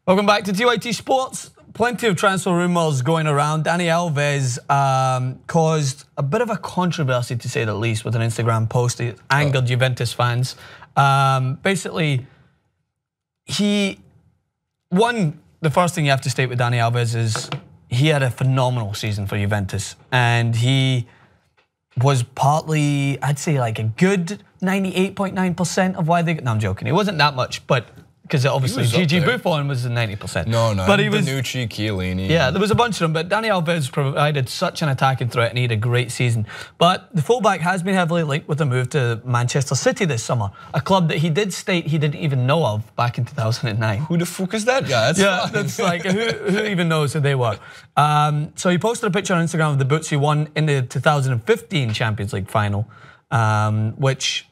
Welcome back to TYT Sports. Plenty of transfer rumours going around. Dani Alves caused a bit of a controversy, to say the least, with an Instagram post. It angered Juventus fans. Basically, the first thing you have to state with Dani Alves is he had a phenomenal season for Juventus, and he was partly, I'd say, like a good 98.9% of why they. No, I'm joking. It wasn't that much, but. Because obviously Gigi Buffon was the 90%. No, but he was Bonucci, Chiellini. Yeah, there was a bunch of them, but Dani Alves provided such an attacking threat and he had a great season. But the fullback has been heavily linked with a move to Manchester City this summer, a club that he did state he didn't even know of back in 2009. Who the fuck is that guy? That's like, who even knows who they were? So he posted a picture on Instagram of the boots he won in the 2015 Champions League final, which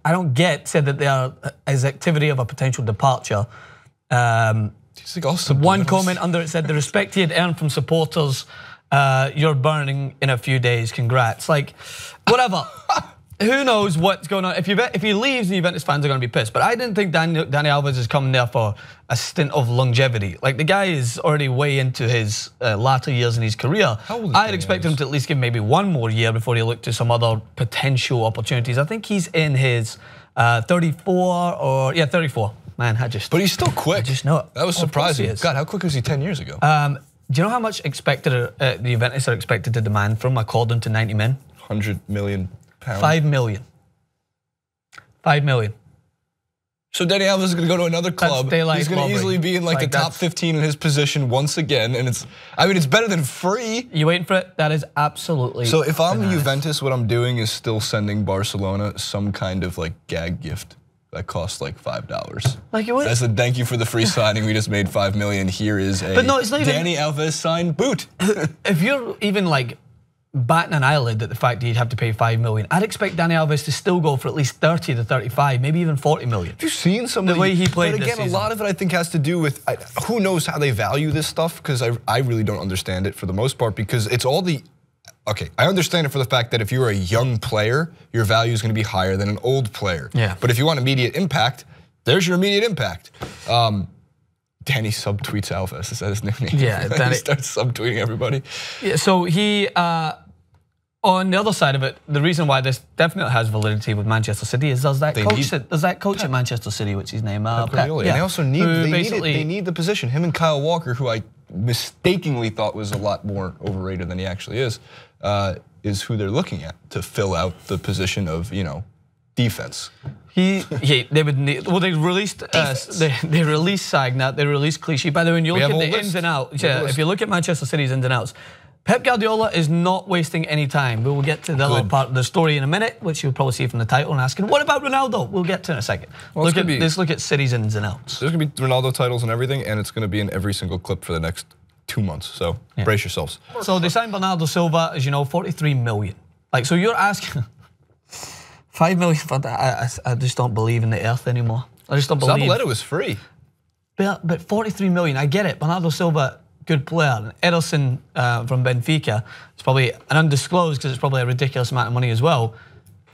I don't get, said that they are as activity of a potential departure. One comment under it said, the respect he had earned from supporters, you're burning in a few days, congrats. Like, whatever. Who knows what's going on? If he leaves, the Juventus fans are going to be pissed. But I didn't think Dani Alves is coming there for a stint of longevity. Like, the guy is already way into his latter years in his career. I'd expect him to at least give maybe one more year before he looked to some other potential opportunities. I think he's in his 34 or 34. Man, But he's still quick. I just know it. That was surprising. God, how quick was he 10 years ago? Do you know how much the Juventus are expected to demand from according to 90 men? 100 million. Pound. 5 million. 5 million. So Dani Alves is going to go to another club. He's going to easily be in like the top 15 in his position once again, and it's better than free. You waiting for it? That is absolutely. So if I'm Juventus, what I'm doing is still sending Barcelona some kind of like gag gift that costs like $5. Like it would. As a thank you for the free signing. We just made 5 million. Here is a Dani Alves signed boot. If you're even like batting an eyelid at the fact that you'd have to pay 5 million, I'd expect Dani Alves to still go for at least 30 to 35, maybe even 40 million. Have you seen some of the way he played? But again, a lot of it I think has to do with who knows how they value this stuff, because I really don't understand it for the most part, because it's all the. Okay, I understand it for the fact that if you're a young player, your value is going to be higher than an old player. Yeah. But if you want immediate impact, there's your immediate impact. Danny subtweets Alves. Is that his new name? Yeah, Danny he starts subtweeting everybody. Yeah, so he. On the other side of it, the reason why this definitely has validity with Manchester City is there's that coach at Manchester City, which is named Pep. Yeah. And they also need they need the position. Him and Kyle Walker, who I mistakenly thought was a lot more overrated than he actually is who they're looking at to fill out the position of defense. They would need. Well, they released they released Sagna, they released Clichy. By the way, when you look at the ins and outs, if you look at Manchester City's ins and outs, Pep Guardiola is not wasting any time. We will get to the other part of the story in a minute, which you'll probably see from the title and asking, what about Ronaldo? We'll get to in a second. Well, let's look at City's ins and outs. There's going to be Ronaldo titles and everything, and it's going to be in every single clip for the next 2 months. So brace yourselves. So they signed Bernardo Silva, as you know, 43 million. Like, so you're asking 5 million for that. I just don't believe in the earth anymore. I just don't believe. Zabaleta was free. But 43 million, I get it. Bernardo Silva, good player. Ederson from Benfica, it's probably an undisclosed because it's probably a ridiculous amount of money as well.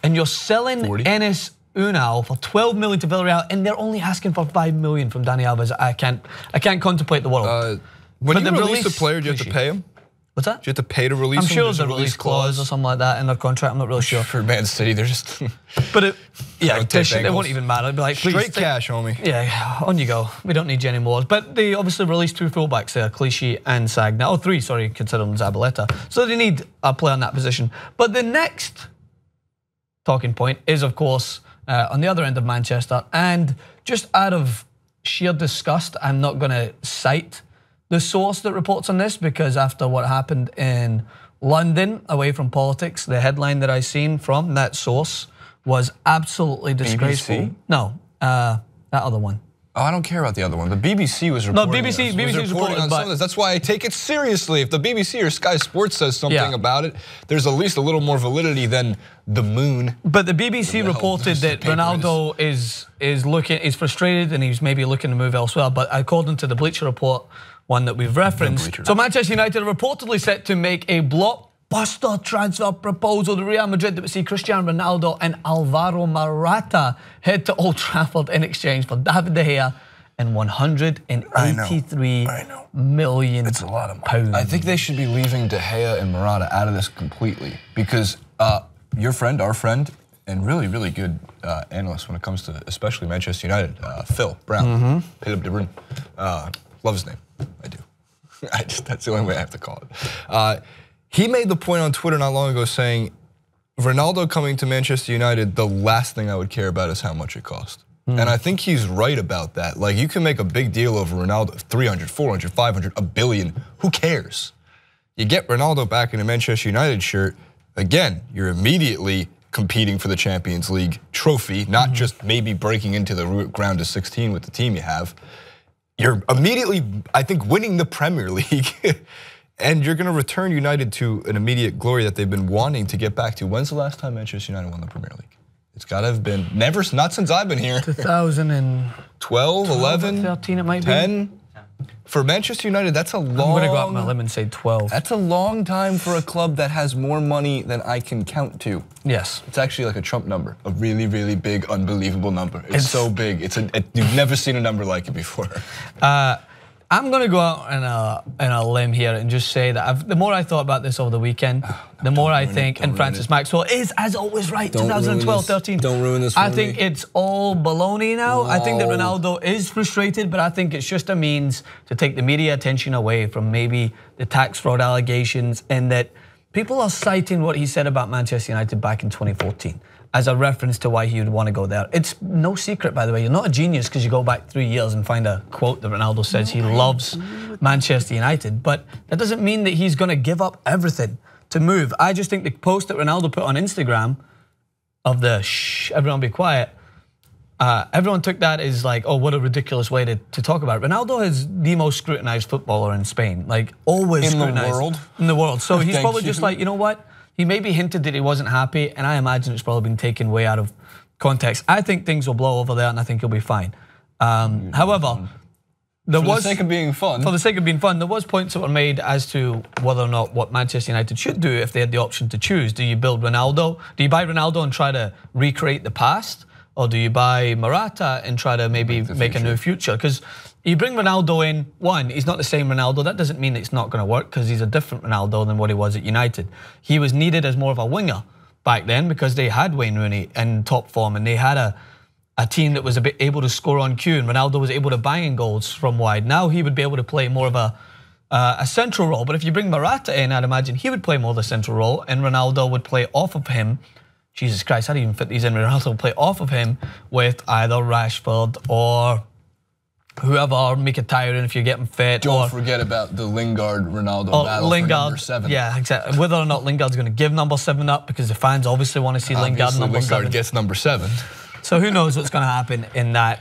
And you're selling Enes Unal for 12 million to Villarreal, and they're only asking for 5 million from Dani Alves. I can't contemplate the world. When you release a player, do you have to pay him? What's that? Do you have to pay to release him? I'm sure there's a release clause or something like that in their contract. I'm not really sure. For Man City, they're just. But it won't even matter. It'd be like, straight cash, homie. Yeah, on you go. We don't need you anymore. But they obviously released 2 fullbacks there, Clichy and Sagna. Oh, 3, sorry, considering Zabaleta. So they need a player in that position. But the next talking point is, of course, on the other end of Manchester. And just out of sheer disgust, I'm not going to cite the source that reports on this, because after what happened in London, away from politics, the headline that I seen from that source was absolutely disgraceful. BBC? No, that other one. Oh, I don't care about the other one. The BBC was reporting. No, BBC was reporting on some of this. That's why I take it seriously. If the BBC or Sky Sports says something about it, there's at least a little more validity than the moon. But the BBC reported that Ronaldo is frustrated and he's maybe looking to move elsewhere. But according to the Bleacher Report, one that we've referenced, so Manchester United are reportedly set to make a blockbuster transfer proposal to Real Madrid that would see Cristiano Ronaldo and Alvaro Morata head to Old Trafford in exchange for David De Gea 183 million. It's a lot of pounds. I think they should be leaving De Gea and Morata out of this completely because your friend, our friend, and really, really good analyst when it comes to especially Manchester United, Phil Brown, Philip De Bruyne, love his name, I do. That's the only way I have to call it. He made the point on Twitter not long ago saying, Ronaldo coming to Manchester United, the last thing I would care about is how much it cost. And I think he's right about that. Like, you can make a big deal over Ronaldo, 300, 400, 500, a billion, who cares? You get Ronaldo back in a Manchester United shirt, again, you're immediately competing for the Champions League trophy, not just maybe breaking into the round of 16 with the team you have. You're immediately, I think, winning the Premier League. And you're going to return United to an immediate glory that they've been wanting to get back to. When's the last time Manchester United won the Premier League? It's got to have been, never, not since I've been here. 2012, 11, 13 it might 10. be. For Manchester United, that's a long... I'm going to go out on my limb and say 12. That's a long time for a club that has more money than I can count to. Yes. It's actually like a Trump number, a really, really big, unbelievable number. It's so big. You've never seen a number like it before. I'm going to go out on a limb here and just say that the more I thought about this over the weekend, the more I think, and Francis Maxwell is, as always, right, 2012, 13. Don't ruin this for I think it's all baloney now. I think that Ronaldo is frustrated, but I think it's just a means to take the media attention away from maybe the tax fraud allegations, and that people are citing what he said about Manchester United back in 2014. As a reference to why he would want to go there. It's no secret, by the way, you're not a genius because you go back 3 years and find a quote that Ronaldo says he loves Manchester United, but that doesn't mean that he's going to give up everything to move. I just think the post that Ronaldo put on Instagram of the shh, everyone be quiet, everyone took that as like, oh, what a ridiculous way to talk about it. Ronaldo is the most scrutinized footballer in Spain, like always scrutinized. In the world? In the world. So he's probably just like, you know what? He maybe hinted that he wasn't happy, and I imagine it's probably been taken way out of context. I think things will blow over there, and I think he'll be fine. However, for the sake of being fun, there was points that were made as to whether or not what Manchester United should do if they had the option to choose. Do you build Ronaldo? Do you buy Ronaldo and try to recreate the past? Or do you buy Morata and try to maybe make a new future? Because you bring Ronaldo in, one, he's not the same Ronaldo. That doesn't mean it's not going to work because he's a different Ronaldo than what he was at United. He was needed as more of a winger back then because they had Wayne Rooney in top form, and they had a team that was a bit able to score on cue, and Ronaldo was able to bang in goals from wide. Now he would be able to play more of a central role. But if you bring Morata in, I'd imagine he would play more of the central role, and Ronaldo would play off of him. Jesus Christ, how do you even fit these in? Ronaldo would play off of him with either Rashford or whoever, Mkhitaryan if you're getting fit. Don't forget about the Lingard-Ronaldo battle for number 7. Yeah, exactly. Whether or not Lingard's going to give number 7 up, because the fans obviously want to see Lingard number 7. Lingard gets number 7. So who knows what's going to happen in that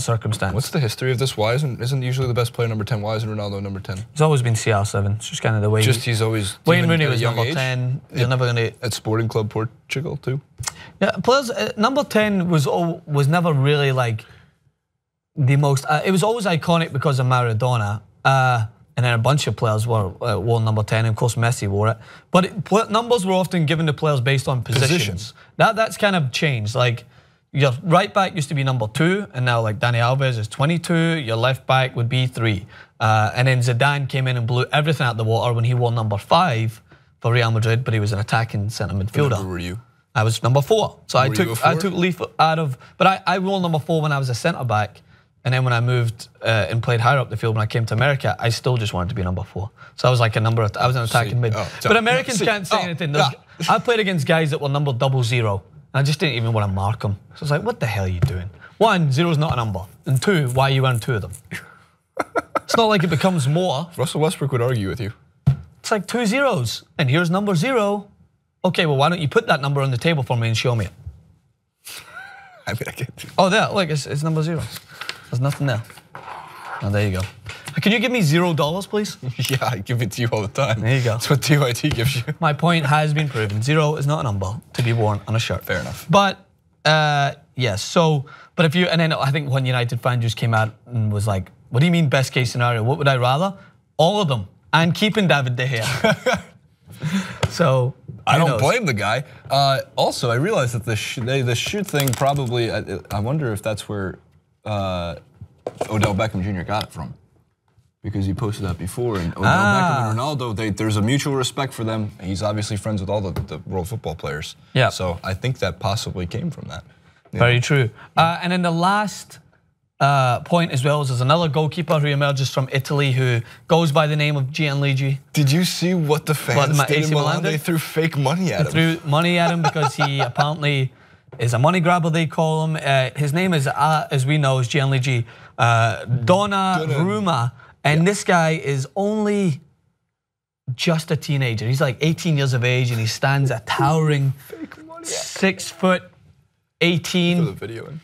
circumstance. What's the history of this? Why isn't usually the best player number 10? Why isn't Ronaldo number 10? It's always been CR7. It's just kind of the way. He's always. Wayne Rooney was number 10. You're never going to. At Sporting Club Portugal too. Yeah, players. Number 10 was never really like the most. It was always iconic because of Maradona. And then a bunch of players wore number 10, and of course Messi wore it. But numbers were often given to players based on positions. That's kind of changed. Like, your right back used to be number 2, and now like Dani Alves is 22. Your left back would be 3. And then Zidane came in and blew everything out the water when he wore number 5 for Real Madrid, but he was an attacking centre midfielder. Who were you? I was number 4. So I took leaf out of, but I wore number 4 when I was a centre back. And then when I moved and played higher up the field when I came to America, I still just wanted to be number 4. So I was like I was an attacking mid. But Americans can't say anything. I played against guys that were number 00. And I just didn't even want to mark them. So I was like, what the hell are you doing? 1, 0's not a number. And 2, why are you wearing 2 of them? It's not like it becomes more. Russell Westbrook would argue with you. It's like 2 zeros. And here's number 0. Okay, well, why don't you put that number on the table for me and show me it? I mean, I get you. Oh, there, look, it's number 0. There's nothing there. Oh, there you go. Can you give me $0, please? Yeah, I give it to you all the time. There you go. That's what TYT gives you. My point has been proven. 0 is not a number to be worn on a shirt. Fair enough. But, yes, so, but if you, and then I think one United fan just came out and was like, what do you mean best case scenario? What would I rather? All of them. And keeping David De Gea. So, I don't blame the guy. Also, I realized that the shoot thing probably, I wonder if that's where Odell Beckham Jr. got it from. Because he posted that before, and Odell Beckham and Ronaldo, there's a mutual respect for them. He's obviously friends with all the world football players. Yeah. So I think that possibly came from that. Very true. And then the last point as well is there's another goalkeeper who emerges from Italy who goes by the name of Gianluigi. Did you see what the fans did in Milan? They threw fake money at him. They threw money at him because he apparently is a money grabber, they call him. His name is, as we know, is Gianluigi Donnarumma. And this guy is only just a teenager. He's like 18 years of age and he stands a towering 6'18". Throw the video in.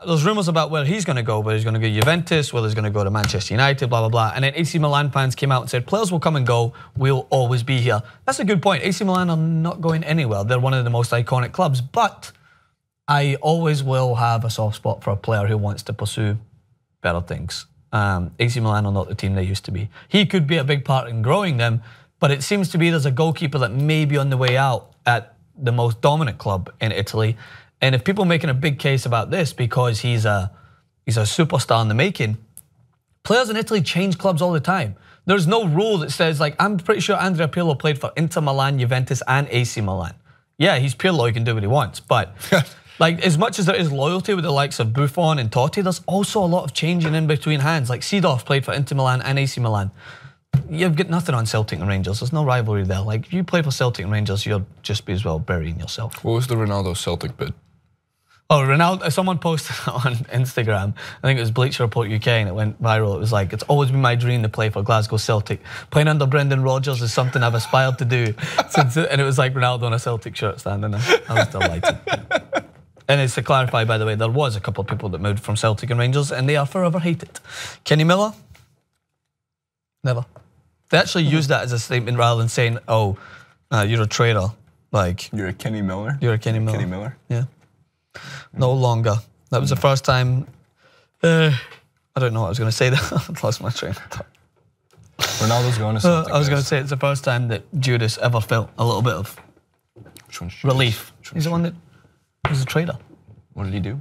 There's rumors about where he's going to go, whether he's going to go to Juventus, whether he's going to go to Manchester United, blah, blah, blah. And then AC Milan fans came out and said, players will come and go, we'll always be here. That's a good point. AC Milan are not going anywhere. They're one of the most iconic clubs, but I always will have a soft spot for a player who wants to pursue better things. AC Milan are not the team they used to be. He could be a big part in growing them, but it seems to be there's a goalkeeper that may be on the way out at the most dominant club in Italy. And if people are making a big case about this because he's a superstar in the making, players in Italy change clubs all the time. There's no rule that says, like, I'm pretty sure Andrea Pirlo played for Inter Milan, Juventus, and AC Milan. Yeah, he's Pirlo, he can do what he wants, but like, as much as there is loyalty with the likes of Buffon and Totti, there's also a lot of changing in between hands. Like Seedorf played for Inter Milan and AC Milan. You've got nothing on Celtic and Rangers. There's no rivalry there. Like, if you play for Celtic and Rangers, you'll just be as well burying yourself. What was the Ronaldo Celtic bid? Oh, Ronaldo, someone posted on Instagram, I think it was Bleacher Report UK, and it went viral. It was like, it's always been my dream to play for Glasgow Celtic. Playing under Brendan Rodgers is something I've aspired to do since, and it was like Ronaldo in a Celtic shirt standing there. I was delighted. And it's to clarify, by the way, there was a couple of people that moved from Celtic and Rangers, and they are forever hated. Kenny Miller? Never. They actually used that as a statement rather than saying, oh, you're a traitor. Like, you're a Kenny Miller? You're a Kenny Miller. Kenny Miller? Yeah. No longer. That was the first time, I don't know what I was going to say there. I lost my train of thought. Ronaldo's going to Celtic. I was going to say it's the first time that Judas ever felt a little bit of relief. He's the one that was a traitor. What did he do?